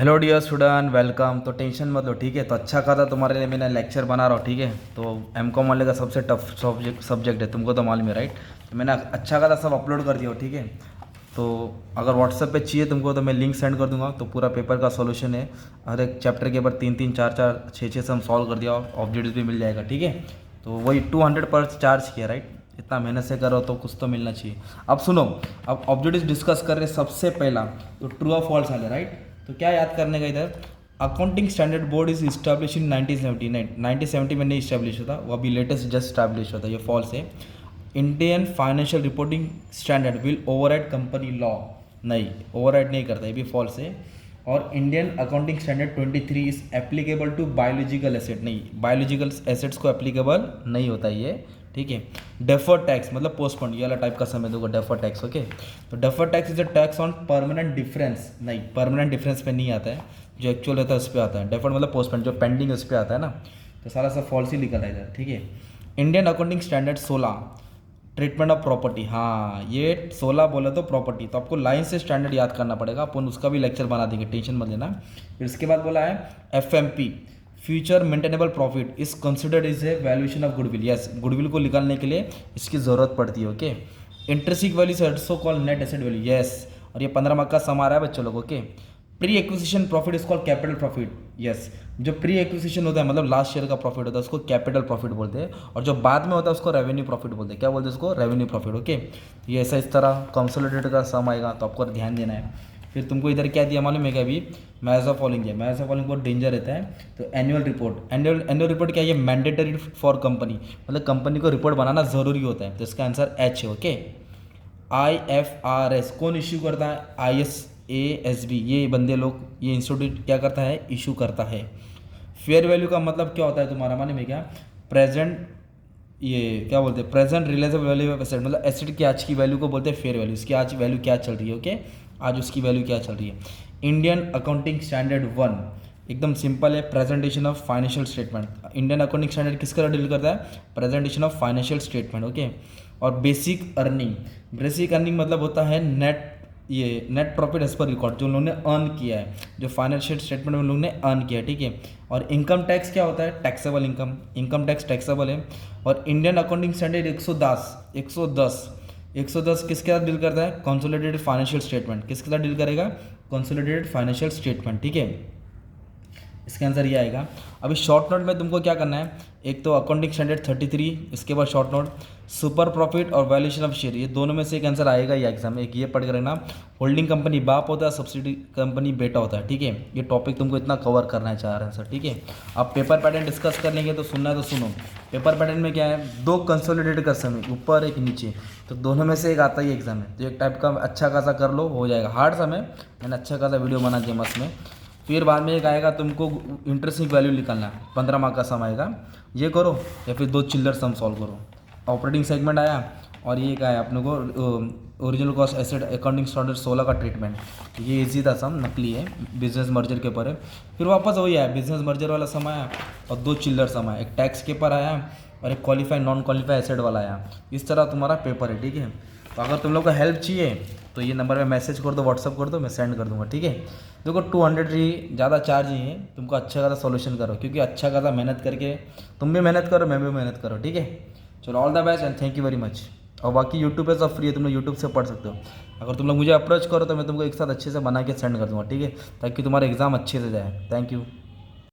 Hello dear student, welcome. तो tension मत लो, ठीक है। तो अच्छा खासा तुम्हारे लिए मैंने लेक्चर बना रहा हूँ, ठीक है। तो एम.कॉम वाले का सबसे टफ सब्जेक्ट है, तुमको तो मालूम है, राइट। तो मैंने अच्छा खासा सब अपलोड कर दिया हो, ठीक है। तो अगर व्हाट्सएप पे चाहिए तुमको तो मैं लिंक सेंड कर दूंगा। तो पूरा पेपर का सॉल्यूशन है, हर एक चैप्टर के ऊपर 3-3, 4-4, 6-6 से हम सॉल्व कर दिया, ऑब्जेक्टिव्स भी मिल जाएगा, ठीक है। तो वही 200 पर चार्ज किया, राइट। इतना मेहनत से करो तो कुछ तो मिलना चाहिए। अब सुनो, अब ऑब्जेक्टिव्स डिस्कस कर रहे सबसे पहला तो ट्रू और फॉल्स वाले, राइट। तो क्या याद करने का इधर, accounting standard board is establish in 1979। 1970 में नहीं इस्टेब्लिश होता, वो अभी लेटेस्ट जस्ट इस्टेब्लिश होता है, ये फॉल्स है। Indian financial reporting standard will override company law, नहीं, ओवरराइड नहीं करता, ये भी फॉल्स है। और Indian accounting standard 23 is applicable to biological asset, नहीं, बायोलॉजिकल एसेट्स को एप्लीकेबल नहीं होता ये, ठीक है। डेफर्ड टैक्स मतलब पोस्टपोन, ये वाला टाइप का समझ दोगे डेफर्ड टैक्स, ओके। तो deferred tax is a tax on permanent difference, नहीं, परमानेंट डिफरेंस पे नहीं आता है, जो एक्चुअल होता है उस पर आता है। डेफर्ड मतलब पोस्टपोन, जो पेंडिंग है उस पर आता है ना। तो सारा सब फॉल्स ही निकल है इधर, ठीक है। Indian accounting standard 16 treatment of property, हाँ ये 16 बोले तो प्रॉपर्टी, तो आपको लाइन से स्टैंडर्ड याद करना पड़ेगा, अपन उसका भी लेक्चर बना देंगे, टेंशन मत लेना। फिर इसके बाद बोला है FMP, future maintainable profit is considered is a valuation of goodwill, yes, goodwill को निकालने के लिए इसकी ज़रूरत पड़ती है, okay. Intrinsic value is also called net asset value, yes, और ये 15 मार्क का सम आ रहा है बच्चों लोग, okay. Pre acquisition profit is called capital profit, yes, जो प्री एक्विजिशन होता है मतलब लास्ट ईयर का प्रॉफिट होता है उसको कैपिटल प्रॉफिट बोलते हैं, और जो बाद में होता है उसको रेवेन्यू प्रॉफिट बोलते हैं, क्या बोलते हैं उसको, रेवेन्यू प्रॉफिट, ओके। ये ऐसा इस तरह कंसोलिडेटेड का सम आएगा, तो आपको ध्यान देना है। फिर तुमको इधर क्या दिया मालूम है क्या, अभी मैच ऑफ फॉलोइंग है, मैच ऑफ फॉलोइंग बहुत डेंजर रहता है। तो एनुअल रिपोर्ट, एनुअल रिपोर्ट क्या है, ये मैंडेटरी फॉर कंपनी, मतलब कंपनी को रिपोर्ट बनाना ज़रूरी होता है, तो इसका आंसर एच है, ओके। IFRS कौन इश्यू करता है, ISASB, ये बंदे लोग, ये इंस्टीट्यूट क्या करता है, इशू करता है। फेयर वैल्यू का मतलब क्या होता है तुम्हारा मालूम है क्या, प्रेजेंट, ये क्या बोलते हैं, present realisable value of asset, मतलब एसेट की आज की वैल्यू को बोलते हैं फेयर वैल्यू, इसकी आज वैल्यू क्या चल रही है, ओके, आज उसकी वैल्यू क्या चल रही है। इंडियन अकाउंटिंग स्टैंडर्ड 1 एकदम सिंपल है, presentation of financial statement. Indian accounting standard किसका डील करता है, presentation of financial statement, okay. और बेसिक अर्निंग, बेसिक अर्निंग मतलब होता है नेट, ये net profit as per record, जो लोगों ने अर्न किया है, जो फाइनेंशियल स्टेटमेंट में लोगों ने अर्न किया है, ठीक है। और इनकम टैक्स क्या होता है, taxable income, income tax taxable है। और इंडियन अकाउंटिंग स्टैंडर्ड 110 किसके साथ डील करता है, कंसोलिडेटेड फाइनेंशियल स्टेटमेंट, किसके साथ डील करेगा, कंसोलिडेटेड फाइनेंशियल स्टेटमेंट, ठीक है। इसका आंसर ये आएगा। अभी शॉर्ट नोट में तुमको क्या करना है, एक तो अकाउंटिंग स्टैंडर्ड 33, इसके बाद शॉर्ट नोट सुपर प्रॉफिट और वैल्यूएशन ऑफ शेयर, ये दोनों में से एक आंसर आएगा ये एग्जाम में, एक ये पढ़ कर रखना। होल्डिंग कंपनी बाप होता है, सब्सिडी कंपनी बेटा होता है, ठीक है। ये टॉपिक तुमको इतना कवर करना है, चाह रहे हैं सर, ठीक है। अब पेपर पैटर्न डिस्कस कर लेंगे, तो सुनना है तो सुनो। पेपर पैटर्न में क्या है, दो कंसोलिडेटेड कर समय, ऊपर एक नीचे, तो दोनों में से एक आता ही एग्जाम में, तो एक टाइप का अच्छा खासा कर लो, हो जाएगा। हार्ड समय मैंने अच्छा खासा वीडियो बना दिया मस्त में। फिर बाद में एक आएगा तुमको इंटरेस्टिंग वैल्यू निकालना है, 15 मार्क का सम आएगा, ये करो, या फिर दो चिल्लर सम सॉल्व करो। ऑपरेटिंग सेगमेंट आया, और ये क्या है अपने को, original cost asset accounting standard 16 का ट्रीटमेंट, ये इजी था सम, नकली है, बिजनेस मर्जर के ऊपर है। फिर वापस वही आया, बिजनेस मर्जर वाला सम आया, और दो चिल्लर सम आया, एक टैक्स के ऊपर आया, और एक क्वालिफाई नॉन क्वालिफाई एसेट वाला आया। इस तरह तुम्हारा पेपर है, ठीक है। तो अगर तुम लोग को हेल्प चाहिए तो ये नंबर पे मैसेज कर दो, व्हाट्सअप कर दो, मैं सेंड कर दूंगा, ठीक है। देखो 200 ही ज़्यादा चार्ज ही है, तुमको अच्छा खासा सॉल्यूशन करो, क्योंकि अच्छा खासा मेहनत करके तुम भी मेहनत करो, मैं भी मेहनत करो, ठीक है। चलो, all the best and thank you very much. और बाकी यूट्यूब पे सब फ्री है, तुम लोग यूट्यूब से पढ़ सकते हो। अगर तुम लोग मुझे अप्रोच करो तो मैं तुमको एक साथ अच्छे से बना के सेंड कर दूँगा, ठीक है, ताकि तुम्हारा एग्ज़ाम अच्छे से जाए। Thank you.